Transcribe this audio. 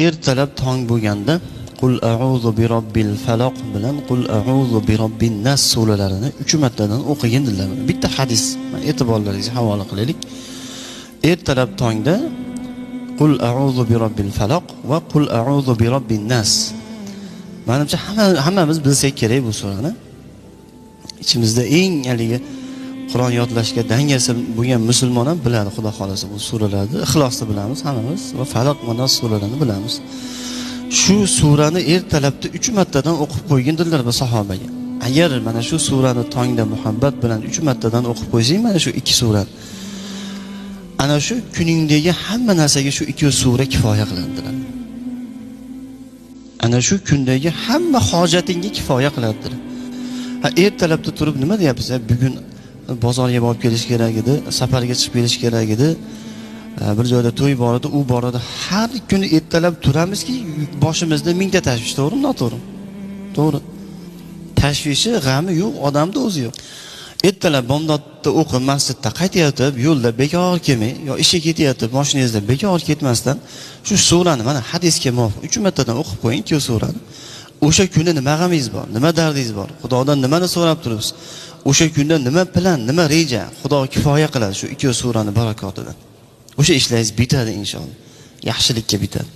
ertalab tong bo'lganda Qul a'udhu bi robbil faloq bilan Qul a'udhu bi robbin nas suralarini 3 martadan o'qigin dedilar. Bitta hadis e'tiborlaringizga havola qilaylik. Ertalab tongda Qul a'udhu bi robbil faloq va Qul a'udhu bi robbin nas. Menimcha hammamiz bilsak kerak bu surani. İchimizda eng haligi Qur'on yodlashga dangasa bo'lgan musulmon ham biladi, xudo xolasa bu suralarni ixlosda bilamiz hammamiz va Faloq va Nas suralarini bilamiz. Shu surani ertalabda 3 martadan o'qib qo'ygin dedilar bu sahobaga. Agar mana shu surani tongda muhabbat bilan 3 martadan o'qib qo'ysang, mana shu 2 sura, ana shu kuningdagi hamma narsaga shu 2 sura kifoya qiladilar. Ana shu kundagi hamma hojatingga kifoya qiladilar. Ertalabda turib nima deyapsiz? Bugun bozorga borib kelish kerak edi, safarga chiqib kelish kerak edi. Bir joyda to'y bor edi, u bor edi. Har kuni ertalab turamizki, boshimizda mingta tashvish, to'g'rimi, noto'g'rimi? To'g'ri. Tashvishi, g'ami yo'q, odamda o'zi yo'q. Ertalab bomdodda o'qib, masjidda qaytayotib, yo'lda bekor kelmay, yo ishga ketayotib, mashinangizda bekor ketmasdan shu surani mana hadisga muvofiq 3 martadan o'qib qo'ying, shu surani. O'sha kunda nima g'amingiz bor, nima dardingiz bor, Xudodan nimani so'rab turibsiz? O'sha kunda nima plan, nima reja, Xudo kifoya qiladi shu 2 surani barakotidan. O'sha ishlaringiz bitadi inshaalloh. Yaxshilikka bitadi.